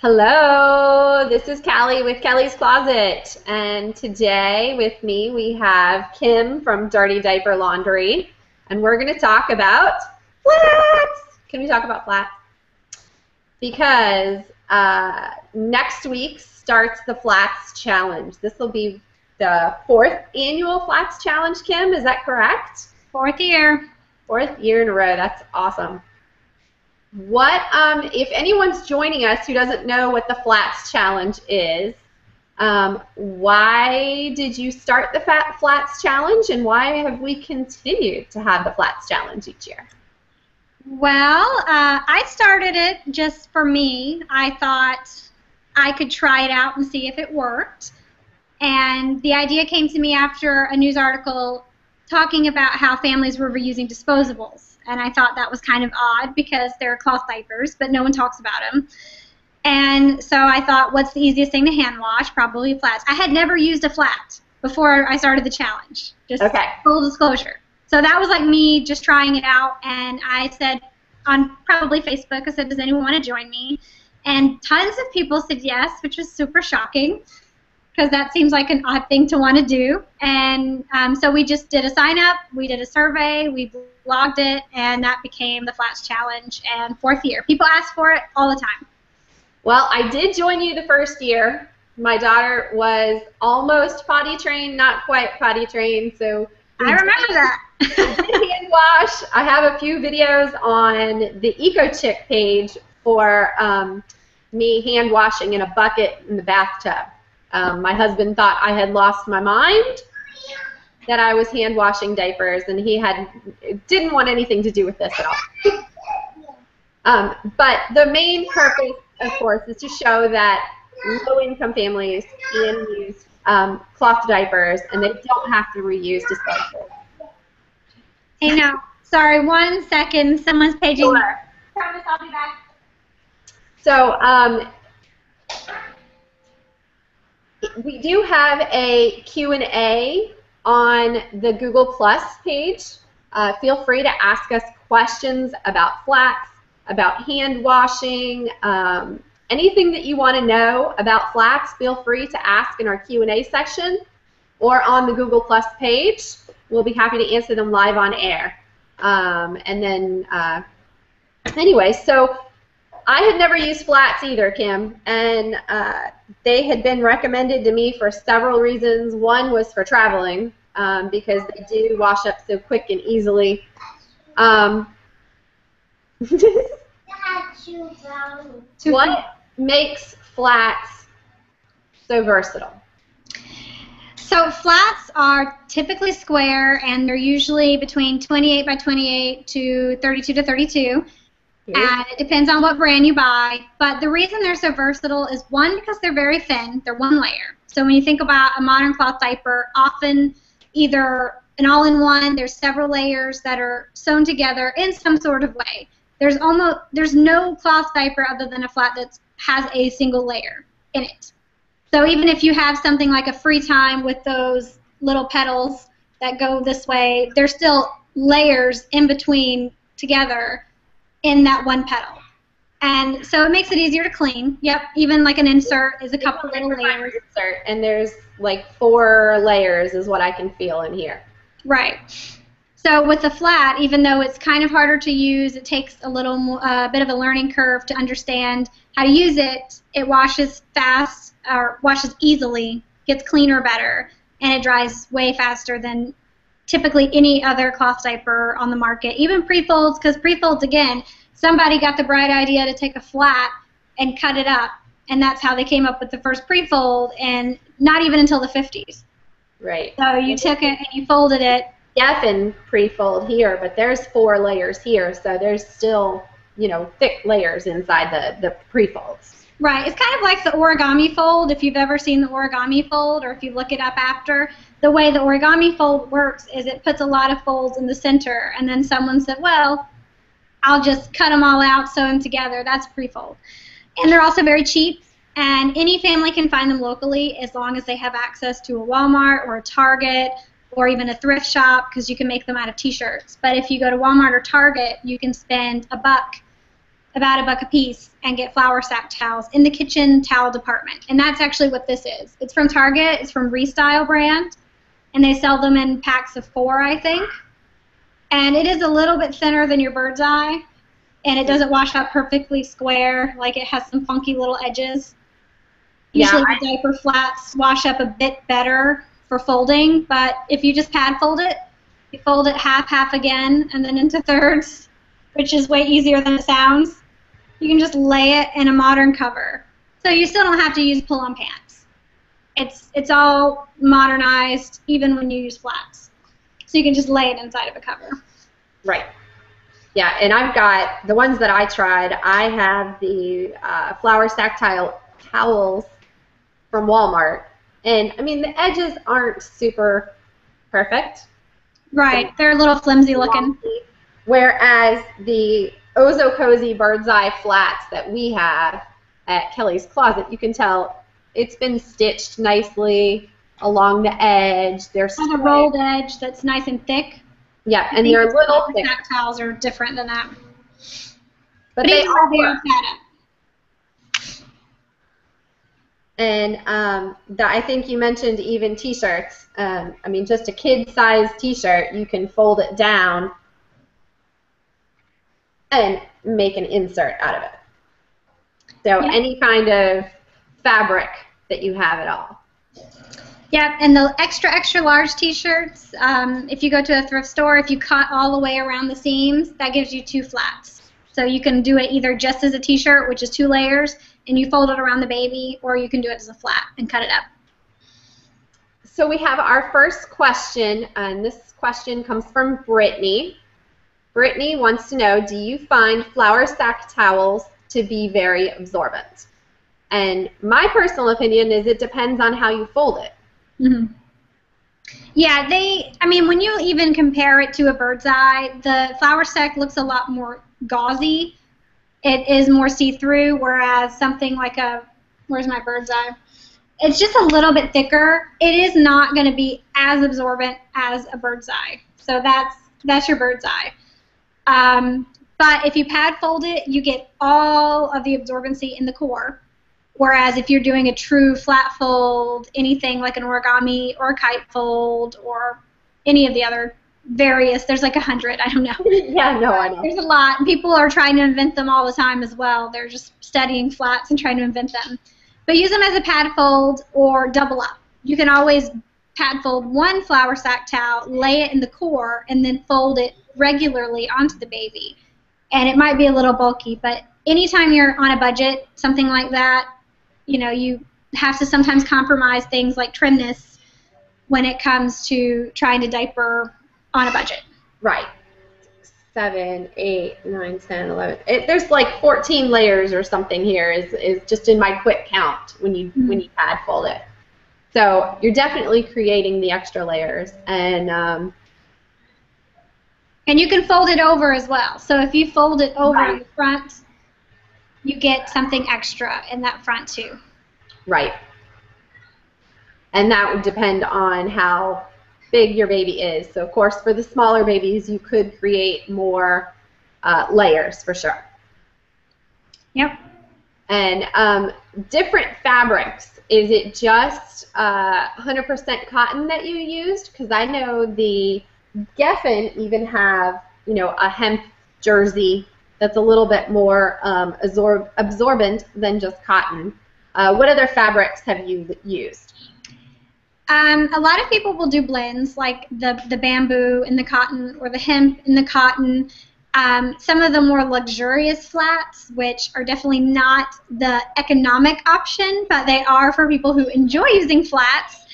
Hello, this is Callie with Kelly's Closet, and today with me we have Kim from Dirty Diaper Laundry, and we're going to talk about flats. Can we talk about flats? Because next week starts the Flats Challenge. This will be the 4th annual Flats Challenge, Kim, is that correct? 4th year. 4th year in a row, that's awesome. What, if anyone's joining us who doesn't know what the Flats Challenge is, why did you start the Flats Challenge, and why have we continued to have the Flats Challenge each year? Well, I started it just for me. I thought I could try it out and see if it worked. And the idea came to me after a news article talking about how families were reusing disposables. And I thought that was kind of odd because they're cloth diapers, but no one talks about them. And so I thought, what's the easiest thing to hand wash? Probably flats. I had never used a flat before I started the challenge. Just full disclosure. So that was like me just trying it out. And I said on probably Facebook, I said, does anyone want to join me? And tons of people said yes, which was super shocking, because that seems like an odd thing to want to do. And so we just did a sign up, we did a survey, we blogged it, and that became the Flats Challenge, and 4th year. People ask for it all the time. Well, I did join you the first year. My daughter was almost potty trained, not quite potty trained, so I remember that. We did hand wash. I have a few videos on the EcoChick page for me hand washing in a bucket in the bathtub. My husband thought I had lost my mind, that I was hand washing diapers, and he didn't want anything to do with this at all. But the main purpose, of course, is to show that low-income families can use cloth diapers, and they don't have to reuse disposables. Hey, now, sorry, 1 second. Someone's paging. Sure. Promise I'll be back. So, we do have a Q&A on the Google Plus page. Feel free to ask us questions about flats, about hand washing, anything that you want to know about flats. Feel free to ask in our Q&A section or on the Google Plus page. We'll be happy to answer them live on air. Anyway, so I had never used flats either, Kim, and they had been recommended to me for several reasons. One was for traveling, because they do wash up so quick and easily. What makes flats so versatile? So flats are typically square, and they're usually between 28 by 28 to 32 to 32. And it depends on what brand you buy. But the reason they're so versatile is, one, because they're very thin. They're one layer. So when you think about a modern cloth diaper, often either an all-in-one, there's several layers that are sewn together in some sort of way. There's no cloth diaper other than a flat that has a single layer in it. So even if you have something like a free time with those little petals that go this way, there's still layers in between together in that one petal. And so it makes it easier to clean. Yep, even like an insert is a couple little layers. Insert, and there's like 4 layers is what I can feel in here. Right. So with the flat, even though it's kind of harder to use, it takes a little bit of a learning curve to understand how to use it. It washes fast, or washes easily, gets cleaner better, and it dries way faster than typically any other cloth diaper on the market, even pre-folds, because pre-folds, again, somebody got the bright idea to take a flat and cut it up, and that's how they came up with the first pre-fold, and not even until the 50s. Right. So you took it and you folded it. In pre-fold here, but there's 4 layers here, so there's still, you know, thick layers inside the pre-folds. Right. It's kind of like the origami fold, if you've ever seen the origami fold, or if you look it up after. The way the origami fold works is it puts a lot of folds in the center, and then someone said, well, I'll just cut them all out, sew them together. That's pre-fold. And they're also very cheap, and any family can find them locally as long as they have access to a Walmart or a Target or even a thrift shop, because you can make them out of T-shirts. But if you go to Walmart or Target, you can spend $1 about $1 a piece and get flour sack towels in the kitchen towel department. And that's actually what this is. It's from Target. It's from Restyle brand. And they sell them in packs of 4, I think. And it is a little bit thinner than your Bird's Eye. And it doesn't wash up perfectly square. Like, it has some funky little edges. Usually the diaper flats wash up a bit better for folding. But if you just pad fold it, you fold it half again, and then into thirds, which is way easier than it sounds. You can just lay it in a modern cover. So you still don't have to use pull-on pants. It's all modernized, even when you use flats. So you can just lay it inside of a cover. Right. Yeah, and I've got the ones that I tried. I have the flour sack towels from Walmart. And, I mean, the edges aren't super perfect. Right. They're a little flimsy looking. Whereas the Ozo Cozy Bird's Eye flats that we have at Kelly's Closet, you can tell it's been stitched nicely along the edge. There's a rolled edge that's nice and thick. Yeah, and they're a little thick. Sack towels are different than that. But they are work. And I think you mentioned even T-shirts. I mean, just a kid-size T-shirt, you can fold it down and make an insert out of it. So any kind of fabric that you have at all. Yeah, and the extra large T-shirts, if you go to a thrift store, if you cut all the way around the seams, that gives you 2 flats. So you can do it either just as a T-shirt, which is 2 layers, and you fold it around the baby, or you can do it as a flat and cut it up. So we have our first question, and this question comes from Brittany. Brittany wants to know, do you find flour sack towels to be very absorbent? And my personal opinion is it depends on how you fold it. Mm-hmm. Yeah, I mean, when you even compare it to a Bird's Eye, the flour sack looks a lot more gauzy. It is more see-through, whereas something like where's my Bird's Eye? It's just a little bit thicker. It is not going to be as absorbent as a Bird's Eye. So that's your Bird's Eye. But if you pad fold it, you get all of the absorbency in the core. Whereas if you're doing a true flat fold, anything like an origami or a kite fold or any of the other various, there's like 100, I don't know. Yeah, no, I know. There's a lot. People are trying to invent them all the time as well. They're just studying flats and trying to invent them. But use them as a pad fold or double up. You can always pad fold 1 flour sack towel, lay it in the core, and then fold it regularly onto the baby. And it might be a little bulky, but anytime you're on a budget, something like that, you know, you have to sometimes compromise things like trimness when it comes to trying to diaper on a budget. Right. 7, 8, 9, 10, 11. There's like 14 layers or something here is just in my quick count when you pad fold it. So you're definitely creating the extra layers, and you can fold it over as well. So if you fold it over in the front, you get something extra in that front too. Right. And that would depend on how big your baby is. So of course for the smaller babies you could create more layers for sure. Yep. And different fabrics, is it just 100% cotton that you used? Because I know the Geffen even have, you know, a hemp jersey that's a little bit more absorbent than just cotton. What other fabrics have you used? A lot of people will do blends, like the bamboo and the cotton, or the hemp and the cotton. Some of the more luxurious flats, which are definitely not the economic option, but they are for people who enjoy using flats.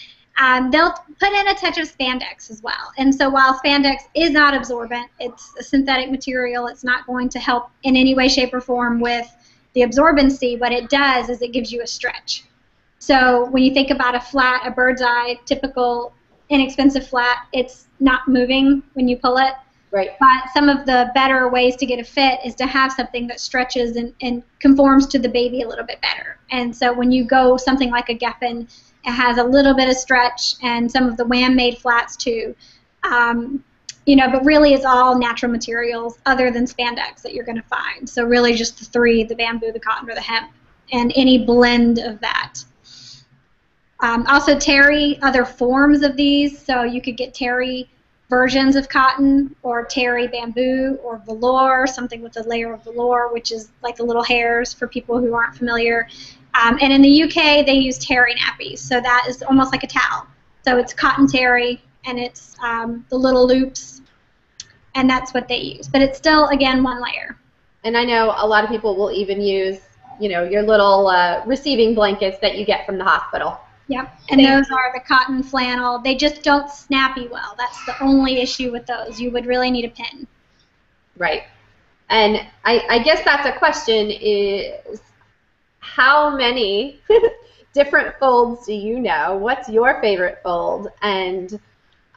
They'll put in a touch of spandex as well. And so while spandex is not absorbent, it's a synthetic material, it's not going to help in any way, shape, or form with the absorbency. What it does is it gives you a stretch. So when you think about a flat, a Bird's Eye, typical inexpensive flat, it's not moving when you pull it. Right. But some of the better ways to get a fit is to have something that stretches and conforms to the baby a little bit better. And so when you go something like a Geffen, it has a little bit of stretch, and some of the Wham made flats too. but really it's all natural materials other than spandex that you're going to find. So really just the three, the bamboo, the cotton, or the hemp, and any blend of that. Also terry, other forms of these, so you could get terry versions of cotton, or terry bamboo, or velour, something with a layer of velour, which is like the little hairs for people who aren't familiar. And in the UK, they use terry nappies, so that is almost like a towel. So it's cotton terry, and it's the little loops, and that's what they use. But it's still, again, one layer. And I know a lot of people will even use, your little receiving blankets that you get from the hospital. Yep, and those are the cotton flannel. They just don't snappy well. That's the only issue with those. You would really need a pin. Right. And I guess that's a question is, how many different folds do you know? What's your favorite fold? And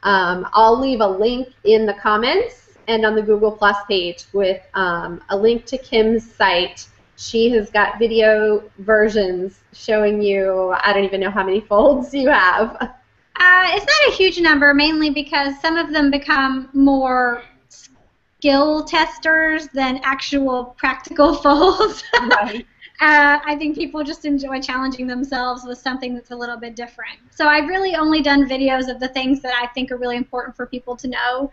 I'll leave a link in the comments and on the Google Plus page with a link to Kim's site. She has got video versions showing you, I don't even know how many folds you have. It's not a huge number, mainly because some of them become more skill testers than actual practical folds. Right. I think people just enjoy challenging themselves with something that's a little bit different. So I've really only done videos of the things that I think are really important for people to know.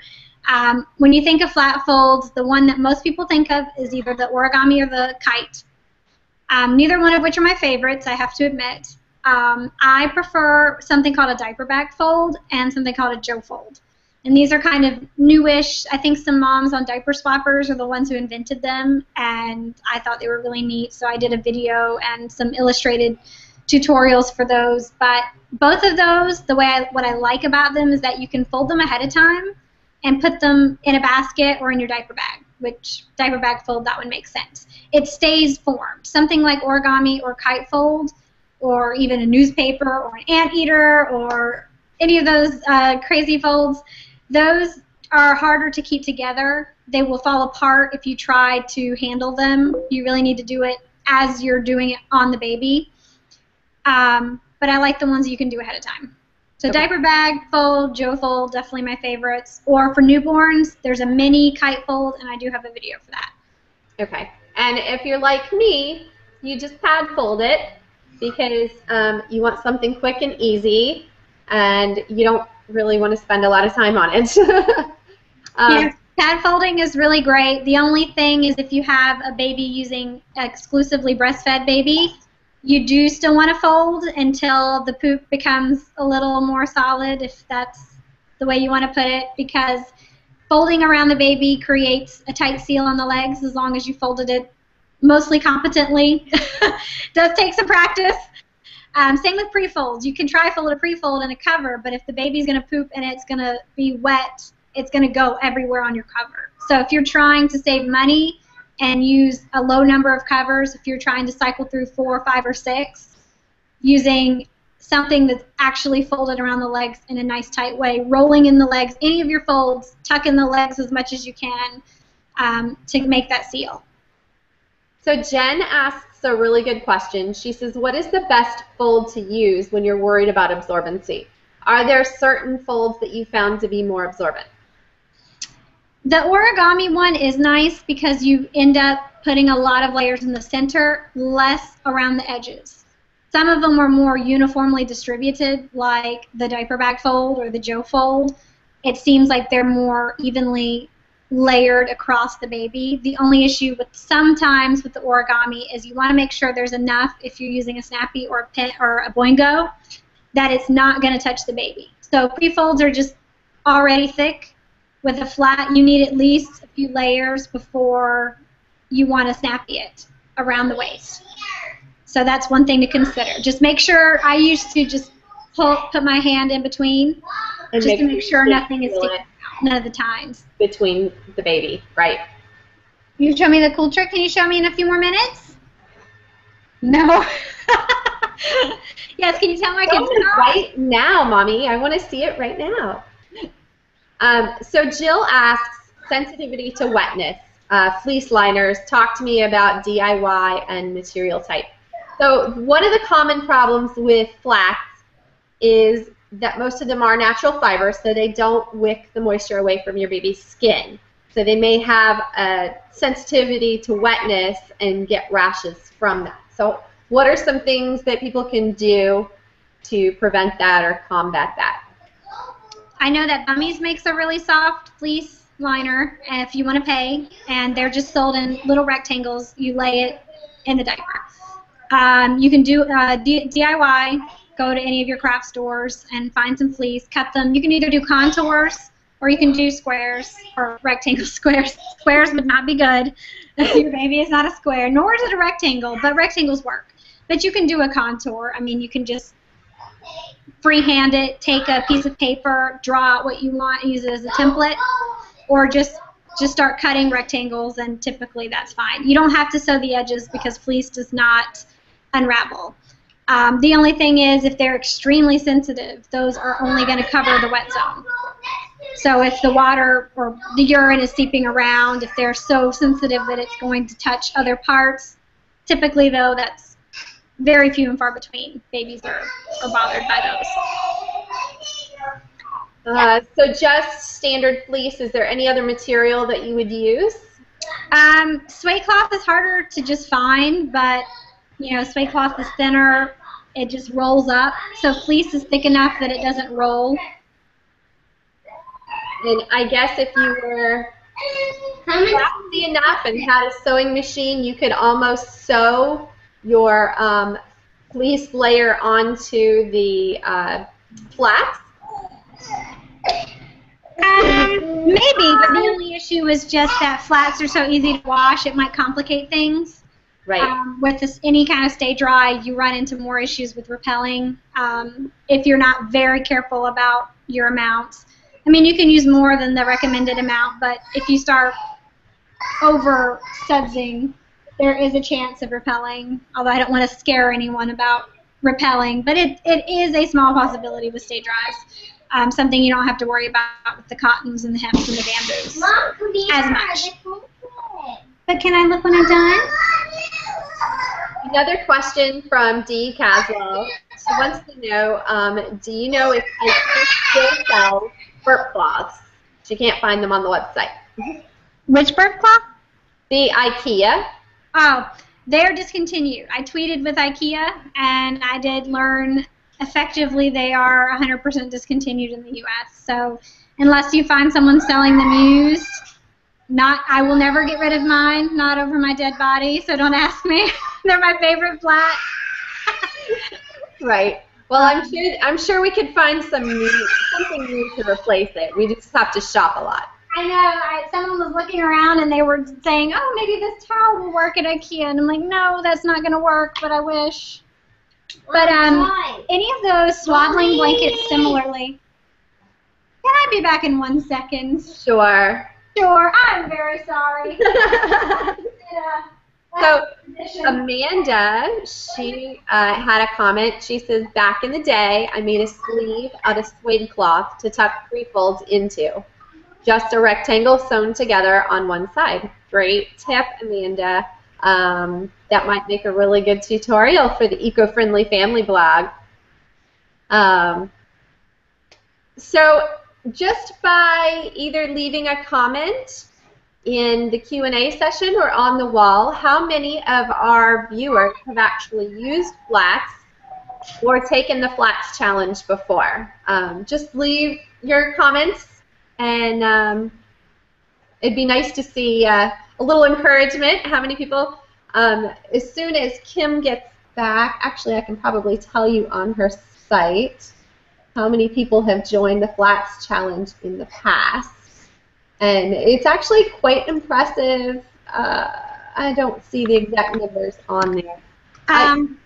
When you think of flat folds, the one that most people think of is either the origami or the kite. Neither one of which are my favorites, I have to admit. I prefer something called a diaper bag fold and something called a Joe fold. And these are kind of newish. I think some moms on Diaper Swappers are the ones who invented them, and I thought they were really neat, so I did a video and some illustrated tutorials for those. But both of those, what I like about them is that you can fold them ahead of time and put them in a basket or in your diaper bag, which diaper bag fold, that one makes sense. It stays formed. Something like origami or kite fold, or even a newspaper or an anteater or any of those crazy folds, those are harder to keep together. They will fall apart if you try to handle them. You really need to do it as you're doing it on the baby. But I like the ones you can do ahead of time. So okay. Diaper bag fold, Joe fold, definitely my favorites. Or for newborns, there's a mini kite fold, and I do have a video for that. Okay. And if you're like me, you just pad fold it because you want something quick and easy, and you don't really want to spend a lot of time on it. Yeah, pad folding is really great. The only thing is if you have a baby using exclusively breastfed baby, you do still want to fold until the poop becomes a little more solid, if that's the way you want to put it, because folding around the baby creates a tight seal on the legs as long as you folded it mostly competently. Does take some practice. Same with pre-folds. You can try fold a pre-fold and a cover, but if the baby's going to poop and it's going to be wet, it's going to go everywhere on your cover. So if you're trying to save money and use a low number of covers, if you're trying to cycle through 4, 5, or 6, using something that's actually folded around the legs in a nice tight way, rolling in the legs, any of your folds, tuck in the legs as much as you can to make that seal. So Jen asks a really good question. She says, what is the best fold to use when you're worried about absorbency? Are there certain folds that you found to be more absorbent? The origami one is nice because you end up putting a lot of layers in the center, less around the edges. Some of them are more uniformly distributed, like the diaper bag fold or the Joe fold. It seems like they're more evenly layered across the baby. The only issue with sometimes with the origami is you want to make sure there's enough, if you're using a snappy or a pin or a boingo, that it's not going to touch the baby. So pre-folds are just already thick. With a flat, you need at least a few layers before you want to snappy it around the waist. So that's one thing to consider. Just make sure, I used to just put my hand in between and just to make sure nothing is sticking out, none of the times. Between the baby, right. You show me the cool trick. Can you show me in a few more minutes? No. Yes, can you tell my kids right now, Mommy? I want to see it right now. So Jill asks, sensitivity to wetness, fleece liners, talk to me about DIY and material type. So one of the common problems with flax is that most of them are natural fibers, so they don't wick the moisture away from your baby's skin. So they may have a sensitivity to wetness and get rashes from that. So what are some things that people can do to prevent that or combat that? I know that Bummies makes a really soft fleece liner if you want to pay, and they're just sold in little rectangles. You lay it in the diaper. You can do DIY, go to any of your craft stores and find some fleece, cut them. You can either do contours or you can do squares or rectangle squares. Squares would not be good if your baby is not a square, nor is it a rectangle, but rectangles work. But you can do a contour. I mean, you can just freehand it, take a piece of paper, draw out what you want, use it as a template, or just start cutting rectangles, and typically that's fine. You don't have to sew the edges because fleece does not unravel. The only thing is, if they're extremely sensitive, those are only going to cover the wet zone. So if the water or the urine is seeping around, if they're so sensitive that it's going to touch other parts, typically, though, that's very few and far between. Babies are bothered by those. So just standard fleece. Is there any other material that you would use? Suede cloth is harder to just find, but you know, suede cloth is thinner. It just rolls up. So fleece is thick enough that it doesn't roll. And I guess if you were classy enough and had a sewing machine, you could almost sew your fleece layer onto the flats. Maybe, but the only issue is just that flats are so easy to wash, it might complicate things. Right. With this, any kind of stay dry, you run into more issues with repelling if you're not very careful about your amounts. I mean, you can use more than the recommended amount, but if you start over sudsing, there is a chance of repelling, although I don't want to scare anyone about repelling, but it is a small possibility with stay dries. Something you don't have to worry about with the cottons and the hems and the bamboos as much. But can I look when I'm done? Another question from Dee Caswell. She wants to know, do you know if IKEA still sells burp cloths? She can't find them on the website. Which burp cloth? The IKEA. Oh, they're discontinued. I tweeted with IKEA, and I did learn effectively they are 100% discontinued in the U.S. So unless you find someone selling them used, I will never get rid of mine, not over my dead body, so don't ask me. They're my favorite flat. Right. Well, I'm sure we could find something new to replace it. We just have to shop a lot. I know. Someone was looking around and they were saying, oh, maybe this towel will work at IKEA. And I'm like, no, that's not going to work, but I wish. But any of those swaddling blankets similarly. Can I be back in 1 second? Sure. Sure. I'm very sorry. So Amanda, she had a comment. She says, back in the day, I made a sleeve out of suede cloth to tuck 3 folds into. Just a rectangle sewn together on one side. Great tip, Amanda. That might make a really good tutorial for the Eco-Friendly Family blog. So just by either leaving a comment in the Q&A session or on the wall, how many of our viewers have actually used flats or taken the flats challenge before? Just leave your comments, and it'd be nice to see a little encouragement. How many people, as soon as Kim gets back, actually I can probably tell you on her site how many people have joined the flats challenge in the past. And it's actually quite impressive. I don't see the exact numbers on there.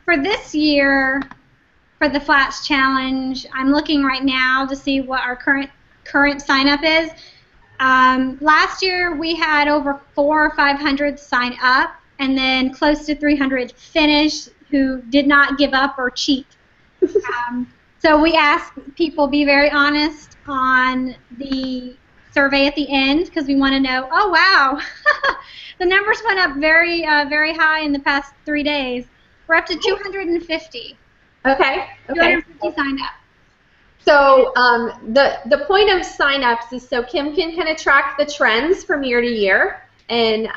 For this year, for the Flats Challenge, I'm looking right now to see what our current sign-up is. Last year, we had over 400 or 500 sign up, and then close to 300 finish who did not give up or cheat. So we asked people be very honest on the survey at the end, because we want to know, oh wow, the numbers went up very high in the past 3 days. We're up to 250. Okay. 250 signed up. So the point of sign-ups is so Kim can kind of track the trends from year to year and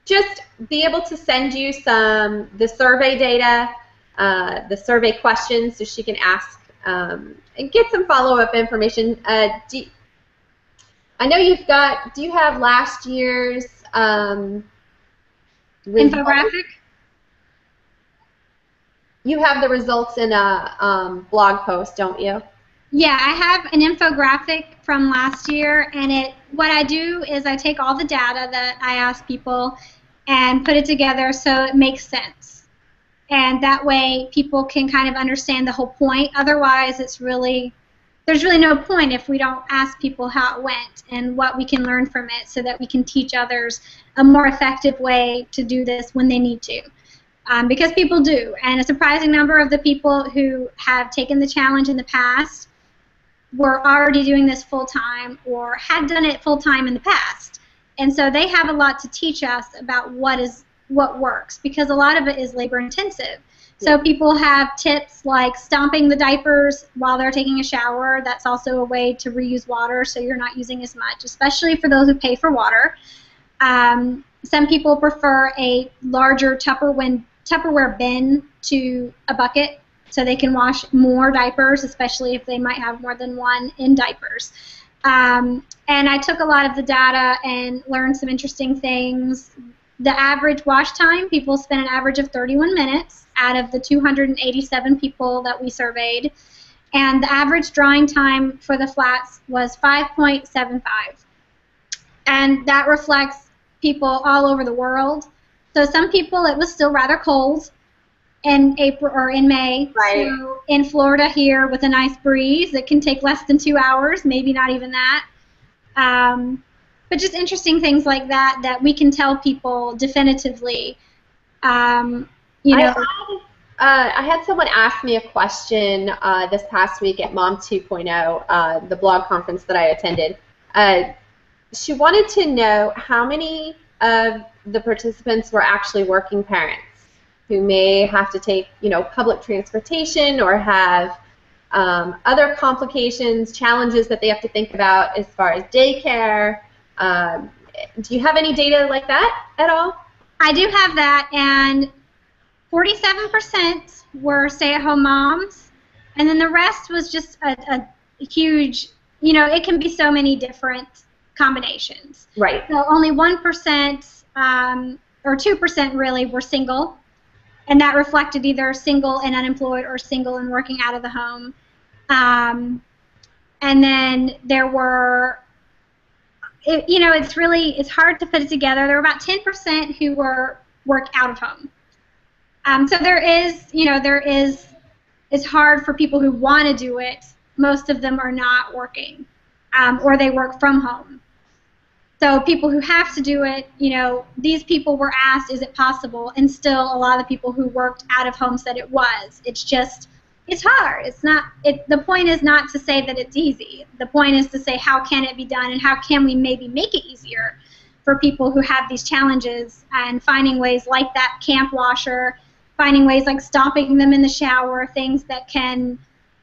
just be able to send you the survey data, the survey questions, so she can ask and get some follow-up information. I know you've got. Do you have last year's infographic? You have the results in a blog post, don't you? Yeah, I have an infographic from last year, and what I do is I take all the data that I ask people and put it together so it makes sense. And that way people can kind of understand the whole point. Otherwise, there's really no point if we don't ask people how it went and what we can learn from it so that we can teach others a more effective way to do this when they need to. Because people do, and a surprising number of the people who have taken the challenge in the past were already doing this full-time or had done it full-time in the past. And so they have a lot to teach us about what works, because a lot of it is labor-intensive. So people have tips like stomping the diapers while they're taking a shower. That's also a way to reuse water so you're not using as much, especially for those who pay for water. Some people prefer a larger Tupperware bin to a bucket so they can wash more diapers, especially if they might have more than one in diapers. And I took a lot of the data and learned some interesting things. The average wash time, people spend an average of 31 minutes out of the 287 people that we surveyed. And the average drying time for the flats was 5.75. And that reflects people all over the world. So some people, it was still rather cold in April or in May. Right. So in Florida here with a nice breeze, it can take less than 2 hours, maybe not even that. But just interesting things like that we can tell people definitively. You know. I had someone ask me a question this past week at Mom 2.0, the blog conference that I attended. She wanted to know how many of the participants were actually working parents who may have to take, public transportation or have other complications, challenges that they have to think about as far as daycare. Do you have any data like that at all? I do have that, and 47% were stay-at-home moms, and then the rest was just a huge, it can be so many different combinations. Right. So only 1% or 2% really were single, and that reflected either single and unemployed or single and working out of the home. And then there were, it's hard to put it together. There were about 10% who work out of home. So it's hard for people who want to do it. Most of them are not working, or they work from home. So people who have to do it, these people were asked, is it possible? And still a lot of the people who worked out of home said it was. It's hard. The point is not to say that it's easy. The point is to say how can it be done and how can we maybe make it easier for people who have these challenges, and finding ways like that camp washer, finding ways like stopping them in the shower, things that can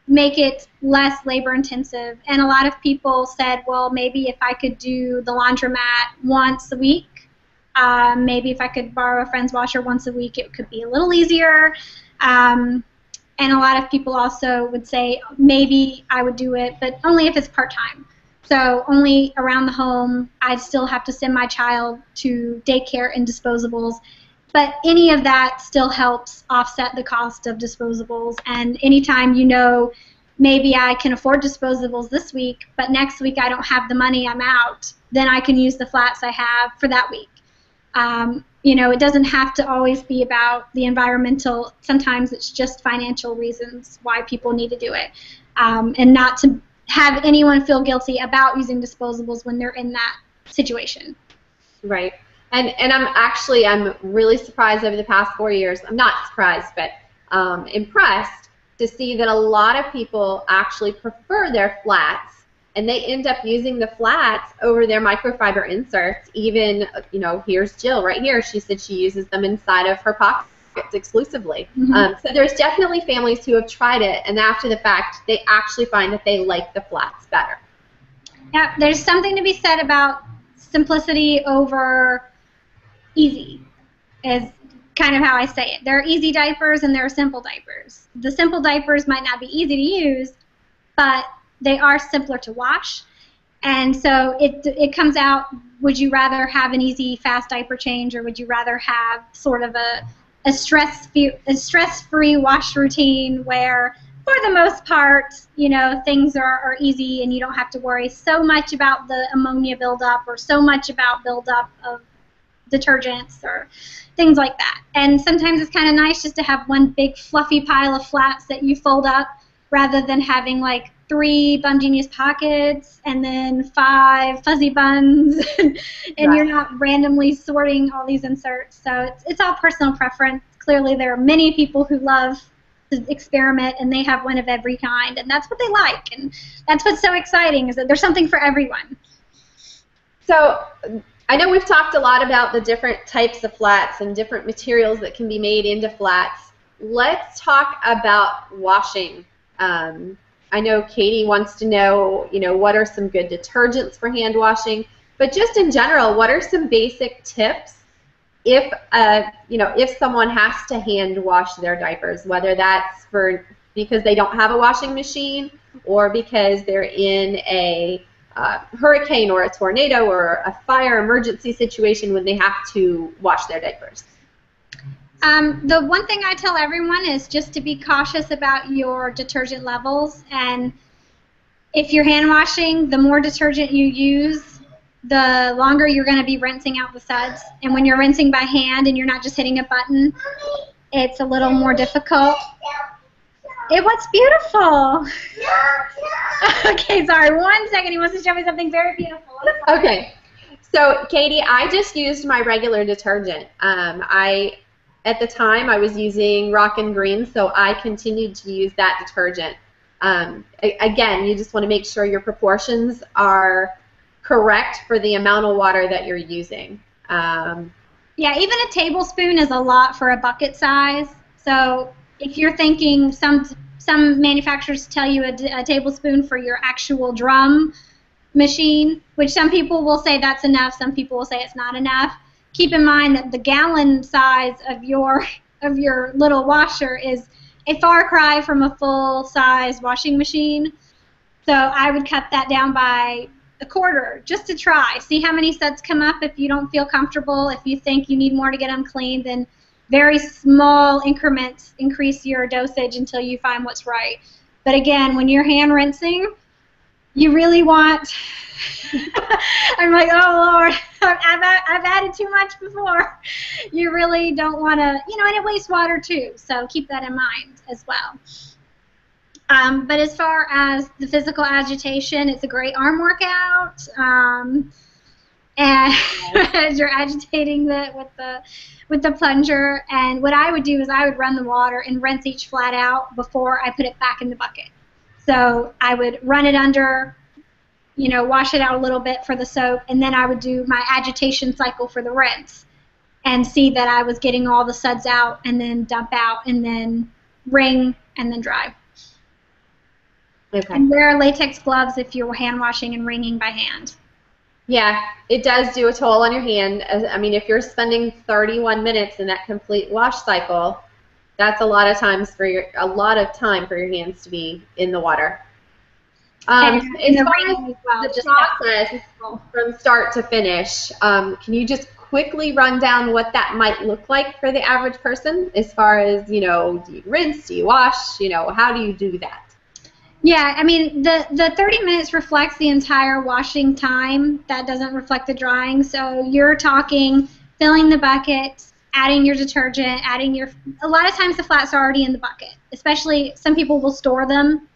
make it less labor intensive. And a lot of people said, well, maybe if I could do the laundromat once a week, maybe if I could borrow a friend's washer once a week, it could be a little easier. And a lot of people also would say, maybe I would do it, but only if it's part-time. So only around the home. I'd still have to send my child to daycare and disposables. But any of that still helps offset the cost of disposables. And anytime maybe I can afford disposables this week, but next week I don't have the money, I'm out, then I can use the flats I have for that week. It doesn't have to always be about the environmental. Sometimes it's just financial reasons why people need to do it. And not to have anyone feel guilty about using disposables when they're in that situation. Right. And I'm really surprised over the past 4 years. I'm not surprised, but impressed to see that a lot of people actually prefer their flats, and they end up using the flats over their microfiber inserts. Even, here's Jill right here. She said she uses them inside of her pocket exclusively. Mm-hmm. So there's definitely families who have tried it, and after the fact, they actually find that they like the flats better. Yeah, there's something to be said about simplicity over easy, is kind of how I say it. There are easy diapers and there are simple diapers. The simple diapers might not be easy to use, but they are simpler to wash. And so it comes out, would you rather have an easy, fast diaper change, or would you rather have sort of a stress-free wash routine where, for the most part, you know, things are easy and you don't have to worry so much about the ammonia buildup or so much about buildup of detergents or things like that. And sometimes it's kind of nice just to have one big fluffy pile of flats that you fold up, rather than having like 3 Bum Genius pockets and then 5 fuzzy buns, and Right. You're not randomly sorting all these inserts. So it's all personal preference. Clearly there are many people who love to experiment, and they have one of every kind, and that's what they like, and that's what's so exciting, is that there's something for everyone. So I know we've talked a lot about the different types of flats and different materials that can be made into flats. Let's talk about washing. I know Katie wants to know, you know, what are some good detergents for hand washing, but just in general, what are some basic tips if, you know, if someone has to hand wash their diapers, whether that's because they don't have a washing machine, or because they're in a hurricane or a tornado or a fire emergency situation when they have to wash their diapers? The one thing I tell everyone is just to be cautious about your detergent levels, and if you're hand washing, the more detergent you use, the longer you're going to be rinsing out the suds. And when you're rinsing by hand and you're not just hitting a button, it's a little more difficult. What's beautiful? Okay, sorry, 1 second. He wants to show me something very beautiful. Okay. So, Katie, I just used my regular detergent. At the time, I was using Rock and Green, so I continued to use that detergent. Again, you just want to make sure your proportions are correct for the amount of water that you're using. Yeah, even a tablespoon is a lot for a bucket size. So if you're thinking, some manufacturers tell you a tablespoon for your actual drum machine, which some people will say that's enough, some people will say it's not enough. Keep in mind that the gallon size of your little washer is a far cry from a full-size washing machine. So I would cut that down by a quarter just to try. See how many suds come up. If you don't feel comfortable, if you think you need more to get them clean, then very small increments increase your dosage until you find what's right. But again, when you're hand rinsing, you really want I'm like, oh Lord, I've added too much before. You really don't want to, you know, and it wastes water too, so keep that in mind as well. But as far as the physical agitation, it's a great arm workout. And as you're agitating with the plunger, and what I would do is I would run the water and rinse each flat out before I put it back in the bucket. So I would run it under, you know, wash it out a little bit for the soap, and then I would do my agitation cycle for the rinse and see that I was getting all the suds out, and then dump out, and then wring, and then dry. Okay. And wear latex gloves if you're hand washing and wringing by hand. Yeah, it does do a toll on your hand. I mean, if you're spending 31 minutes in that complete wash cycle, that's a lot of time for your hands to be in the water. As far as the process from start to finish, can you just quickly run down what that might look like for the average person? As far as, you know, do you rinse, do you wash, you know, how do you do that? Yeah, I mean, the 30 minutes reflects the entire washing time. That doesn't reflect the drying. So you're talking filling the bucket, adding your detergent, a lot of times the flats are already in the bucket. Especially some people will store them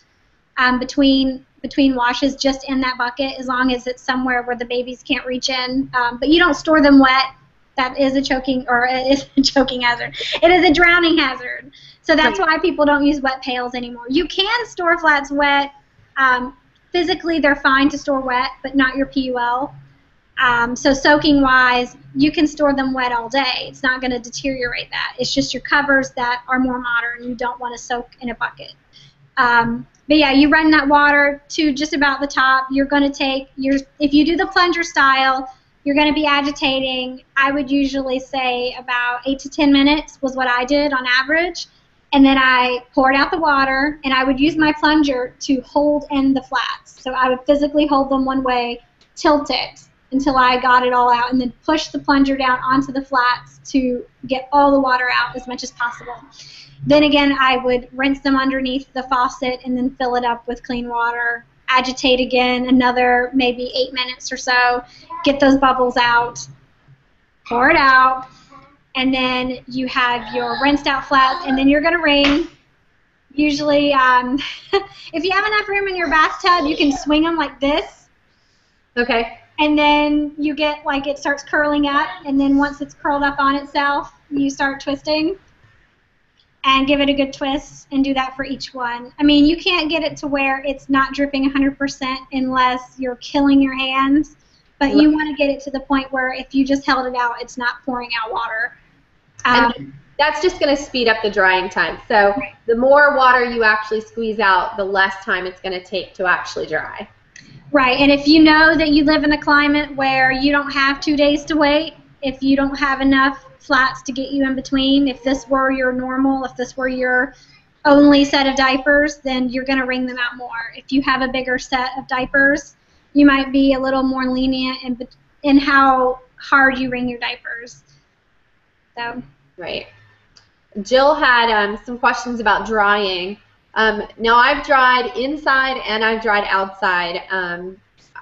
between washes just in that bucket, as long as it's somewhere where the babies can't reach in. But you don't store them wet. That is a choking hazard. It is a drowning hazard. So that's why people don't use wet pails anymore. You can store flats wet. Physically, they're fine to store wet, but not your PUL. So soaking wise, you can store them wet all day. It's not going to deteriorate that. It's just your covers that are more modern. You don't want to soak in a bucket. But yeah, you run that water to just about the top. You're going to take if you do the plunger style, you're going to be agitating. I would usually say about 8 to 10 minutes was what I did on average. And then I poured out the water, and I would use my plunger to hold in the flats. So I would physically hold them one way, tilt it until I got it all out, and then push the plunger down onto the flats to get all the water out as much as possible. Then again, I would rinse them underneath the faucet and then fill it up with clean water, agitate again another maybe 8 minutes or so, get those bubbles out, pour it out, and then you have your rinsed out flats, and then you're going to wring. Usually, if you have enough room in your bathtub, you can swing them like this. Okay. And then you get, like, it starts curling up, and then once it's curled up on itself, you start twisting and give it a good twist and do that for each one. I mean, you can't get it to where it's not dripping 100% unless you're killing your hands, but you want to get it to the point where if you just held it out, it's not pouring out water. And that's just going to speed up the drying time. So the more water you actually squeeze out, the less time it's going to take to actually dry. Right, and if you know that you live in a climate where you don't have 2 days to wait, if you don't have enough flats to get you in between, if this were your normal, if this were your only set of diapers, then you're going to wring them out more. If you have a bigger set of diapers, you might be a little more lenient in how hard you wring your diapers. So. Right. Jill had some questions about drying. Now, I've dried inside and I've dried outside.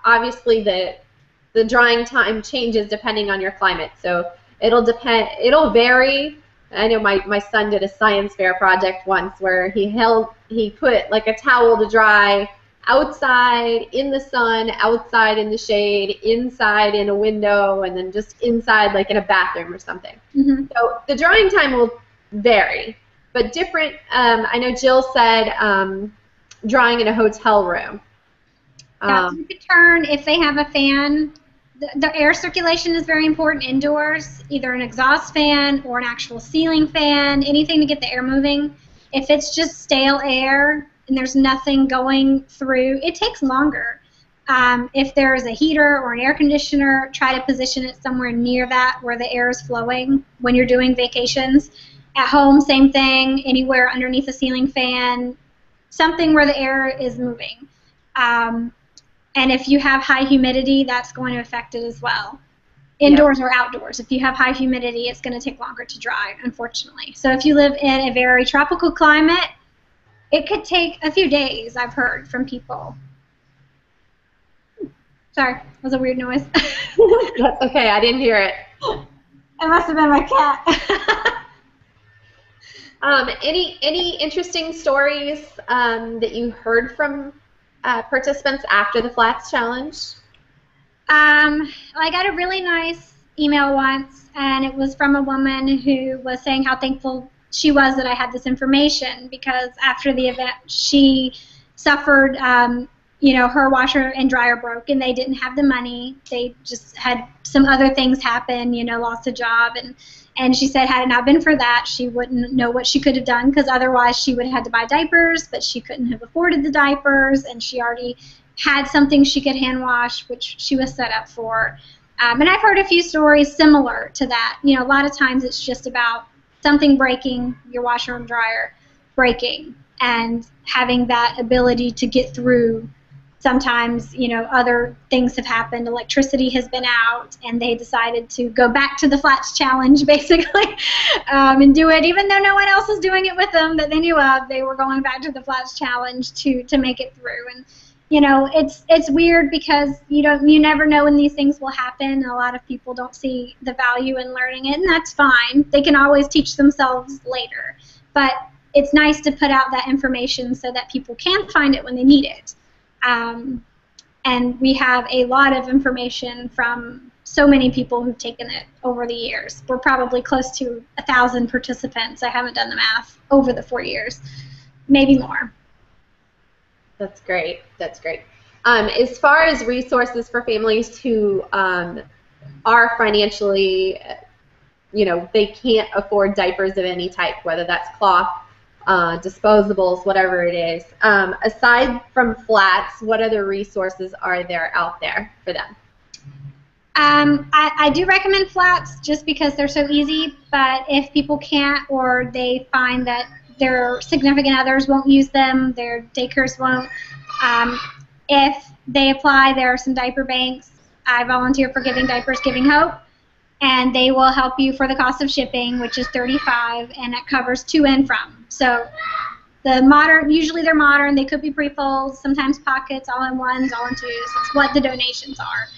Obviously, the drying time changes depending on your climate, so it'll vary. I know my son did a science fair project once where he put like a towel to dry outside in the sun, outside in the shade, inside in a window, and then just inside like in a bathroom or something. Mm-hmm. So the drying time will vary, but different. I know Jill said drying in a hotel room. You could turn if they have a fan. The air circulation is very important indoors, either an exhaust fan or an actual ceiling fan, anything to get the air moving. If it's just stale air and there's nothing going through, it takes longer. If there is a heater or an air conditioner, try to position it somewhere near that where the air is flowing when you're doing vacations. At home, same thing, anywhere underneath a ceiling fan, something where the air is moving. And if you have high humidity, that's going to affect it as well. Indoors or outdoors. If you have high humidity, it's going to take longer to dry, unfortunately. So if you live in a very tropical climate, it could take a few days, I've heard from people. Sorry, that was a weird noise. That's okay, I didn't hear it. It must have been my cat. Any interesting stories that you heard from participants after the Flats Challenge? I got a really nice email once, and it was from a woman who was saying how thankful she was that I had this information, because after the event she suffered, her washer and dryer broke and they didn't have the money. They just had some other things happen, lost a job, and she said had it not been for that, she wouldn't know what she could have done, because otherwise she would have had to buy diapers, but she couldn't have afforded the diapers, and she already had something she could hand wash, which she was set up for. And I've heard a few stories similar to that. A lot of times it's just about something breaking, your washer and dryer breaking, and having that ability to get through. Sometimes, other things have happened. Electricity has been out, and they decided to go back to the Flats Challenge, basically, and do it, even though no one else was doing it with them that they knew of. They were going back to the Flats Challenge to make it through. And it's weird because you never know when these things will happen. And a lot of people don't see the value in learning it, and that's fine. They can always teach themselves later. But it's nice to put out that information so that people can find it when they need it. And we have a lot of information from so many people who've taken it over the years. We're probably close to 1,000 participants. I haven't done the math over the 4 years, maybe more. That's great. That's great. As far as resources for families who are financially, they can't afford diapers of any type, whether that's cloth, disposables, whatever it is. Aside from flats, what other resources are there out there for them? I do recommend flats just because they're so easy, but if people can't or they find that their significant others won't use them, their daycares won't, if they apply, there are some diaper banks. I volunteer for Giving Diapers, Giving Hope, and they will help you for the cost of shipping, which is $35, and it covers to and from. So usually they're modern, they could be pre-folds, sometimes pockets, all-in-ones, all-in-twos. It's what the donations are.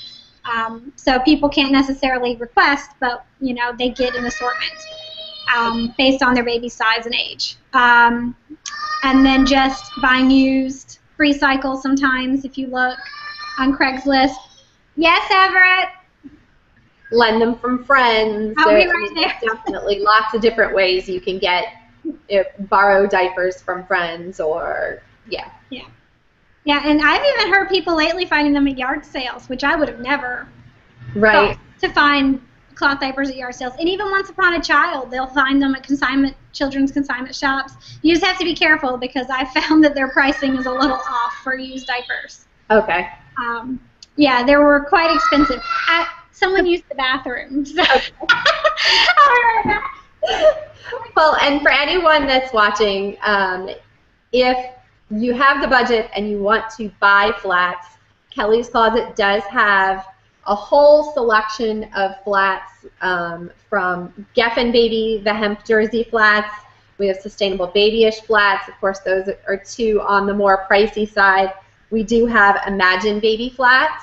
So people can't necessarily request, but they get an assortment based on their baby's size and age. And then just buying used, free cycles sometimes if you look on Craigslist. Yes, Everett? Lend them from friends. I'll be right there. Definitely lots of different ways you can borrow diapers from friends or, yeah. Yeah. Yeah, and I've even heard people lately finding them at yard sales, which I would have never thought to find cloth diapers at yard sales. And even once upon a child, they'll find them at children's consignment shops. You just have to be careful because I found that their pricing is a little off for used diapers. Okay. Yeah, they were quite expensive. Someone used the bathroom. So. Well, and for anyone that's watching, if you have the budget and you want to buy flats, Kelly's Closet does have a whole selection of flats from Geffen Baby, the hemp jersey flats. We have sustainable babyish flats. Of course, those are two on the more pricey side. We do have Imagine Baby flats,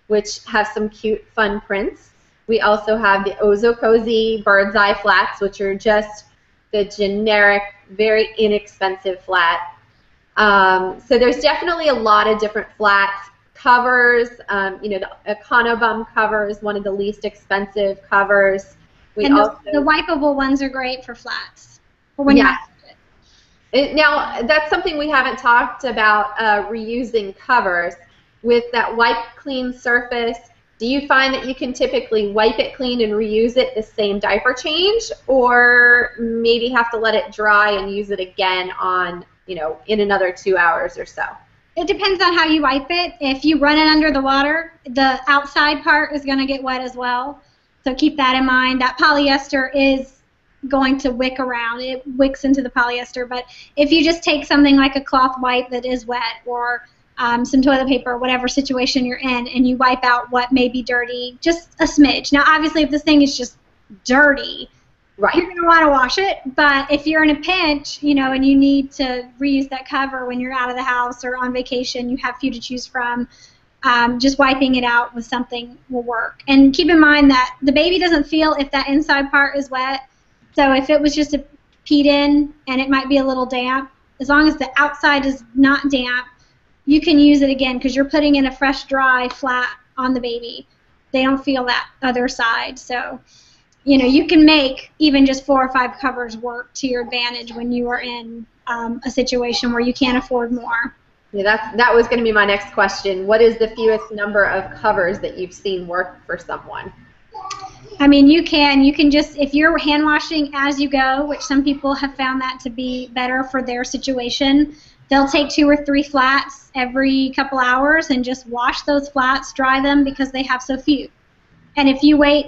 which have some cute, fun prints. We also have the Ozo Cozy Bird's Eye flats, which are just the generic, very inexpensive flat. So there's definitely a lot of different flats. Covers, the Econobum cover is one of the least expensive covers. The wipeable ones are great for flats. For when Now, that's something we haven't talked about, reusing covers. With that wipe clean surface, do you find that you can typically wipe it clean and reuse it the same diaper change, or maybe have to let it dry and use it again on, in another 2 hours or so? It depends on how you wipe it. If you run it under the water, the outside part is going to get wet as well. So keep that in mind. That polyester is going to wick around. It wicks into the polyester. But if you just take something like a cloth wipe that is wet, or some toilet paper, whatever situation you're in, and you wipe out what may be dirty, just a smidge. Now, obviously, if this thing is just dirty, right, you're going to want to wash it. But if you're in a pinch, and you need to reuse that cover when you're out of the house or on vacation, you have few to choose from, just wiping it out with something will work. And keep in mind that the baby doesn't feel if that inside part is wet. So if it was just a peed in and it might be a little damp, as long as the outside is not damp, you can use it again because you're putting in a fresh, dry, flat on the baby. They don't feel that other side. So, you can make even just 4 or 5 covers work to your advantage when you are in a situation where you can't afford more. Yeah, that was going to be my next question. What is the fewest number of covers that you've seen work for someone? I mean, you can just, if you're hand washing as you go, which some people have found that to be better for their situation, they'll take 2 or 3 flats every couple hours and just wash those flats, dry them because they have so few. And if you wait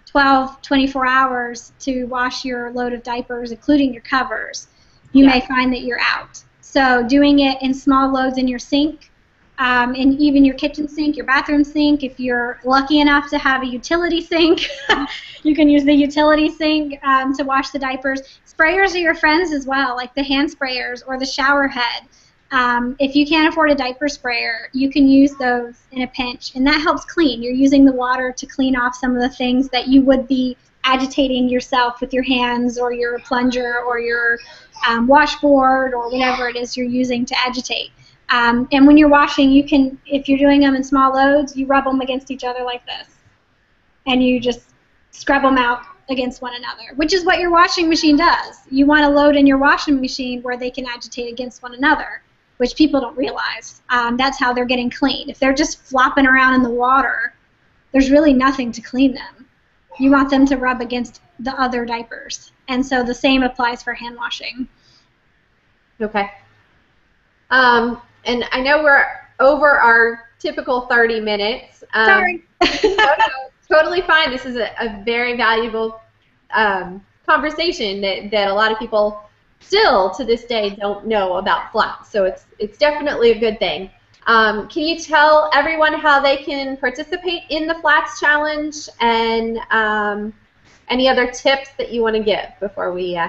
12, 24 hours to wash your load of diapers, including your covers, you may find that you're out. So doing it in small loads in your sink, and even your kitchen sink, your bathroom sink, if you're lucky enough to have a utility sink, you can use the utility sink to wash the diapers. Sprayers are your friends as well, like the hand sprayers or the shower head. If you can't afford a diaper sprayer, you can use those in a pinch, and that helps clean. You're using the water to clean off some of the things that you would be agitating yourself with your hands or your plunger or your washboard or whatever it is you're using to agitate. And when you're washing, you can, if you're doing them in small loads, you rub them against each other like this, and you just scrub them out against one another, which is what your washing machine does. You want to load in your washing machine where they can agitate against one another. which people don't realize. That's how they're getting cleaned. If they're just flopping around in the water, there's really nothing to clean them. You want them to rub against the other diapers. And so the same applies for hand washing. Okay. And I know we're over our typical 30 minutes. Sorry. No, totally fine. This is a very valuable conversation that a lot of people still to this day don't know about flats. So it's definitely a good thing. Can you tell everyone how they can participate in the Flats Challenge and any other tips that you want to give before we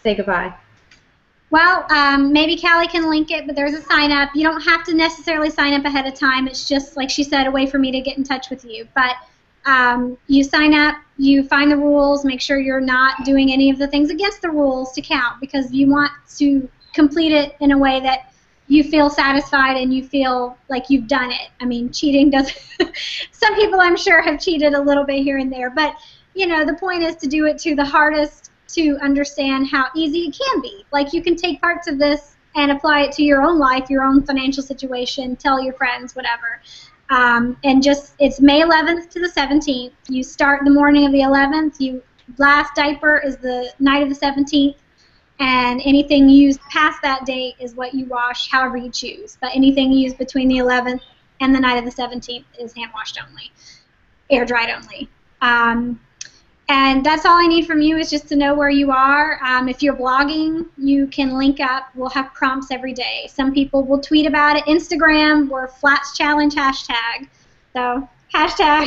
say goodbye? Well, maybe Callie can link it, but there's a sign up. You don't have to necessarily sign up ahead of time. It's just, like she said, a way for me to get in touch with you. But you sign up, you find the rules, make sure you're not doing any of the things against the rules to count, because you want to complete it in a way that you feel satisfied and you feel like you've done it. I mean, cheating doesn't some people I'm sure have cheated a little bit here and there, but you know, the point is to do it to the hardest to understand how easy it can be. Like, you can take parts of this and apply it to your own life, your own financial situation, tell your friends, whatever. And just, it's May 11th to the 17th. You start the morning of the 11th. Last diaper is the night of the 17th. And anything used past that date is what you wash, however you choose. But anything used between the 11th and the night of the 17th is hand washed only, air dried only. And that's all I need from you, is just to know where you are. If you're blogging, you can link up. We'll have prompts every day. Some people will tweet about it. Instagram, we're Flats Challenge hashtag. So hashtag,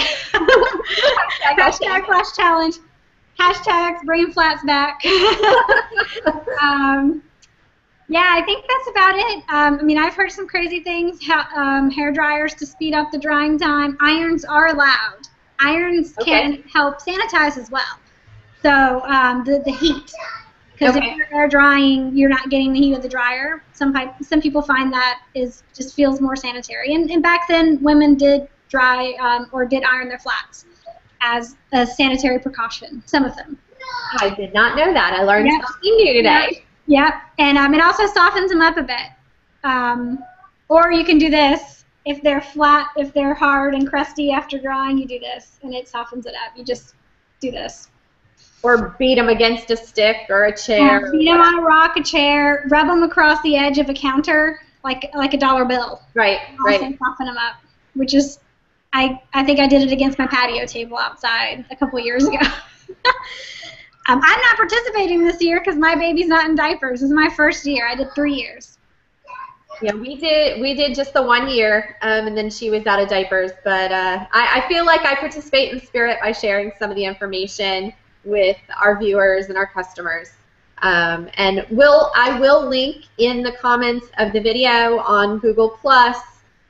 hashtag Flats Challenge. Hashtags bringing flats back. Yeah, I think that's about it. I mean, I've heard some crazy things. Hair dryers to speed up the drying time. Irons are allowed. Irons can help sanitize as well. So the heat, because if you're air drying, you're not getting the heat of the dryer. Some people find that just feels more sanitary. And back then, women did dry or did iron their flats as a sanitary precaution. Some of them. I did not know that. I learned something new today. Yep. And it also softens them up a bit. Or you can do this. If they're flat, if they're hard and crusty after drying, you do this, and it softens it up. You just do this. Or beat them against a stick or a chair. Beat them on a rock, a chair. Rub them across the edge of a counter like a dollar bill. Right, also soften them up, which is, I think I did it against my patio table outside a couple years ago. I'm not participating this year because my baby's not in diapers. This is my first year. I did 3 years. Yeah, we did just the 1 year, and then she was out of diapers. But I feel like I participate in spirit by sharing some of the information with our viewers and our customers. And I will link in the comments of the video on Google+,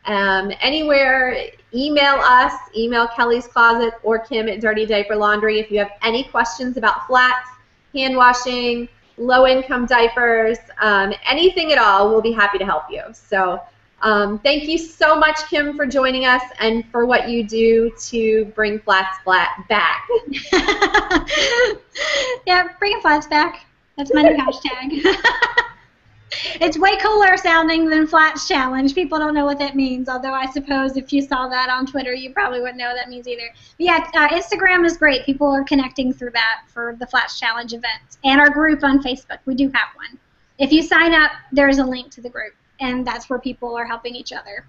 anywhere. Email us, email Kelly's Closet or Kim at Dirty Diaper Laundry if you have any questions about flats, hand washing, low-income diapers, anything at all. We'll be happy to help you. So thank you so much, Kim, for joining us and for what you do to bring flats back. Yeah, bringing flats back. That's my new hashtag. It's way cooler sounding than Flats Challenge. People don't know what that means, although I suppose if you saw that on Twitter, you probably wouldn't know what that means either. But yeah, Instagram is great. People are connecting through that for the Flats Challenge events. And our group on Facebook, we do have one. If you sign up, there's a link to the group, and that's where people are helping each other.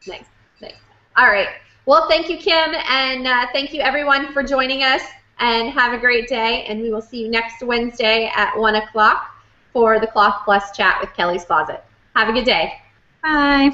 Nice, nice. All right. Well, thank you, Kim, and thank you, everyone, for joining us, and have a great day, and we will see you next Wednesday at 1 o'clock. For the Cloth Plus chat with Kelly's Closet. Have a good day. Bye.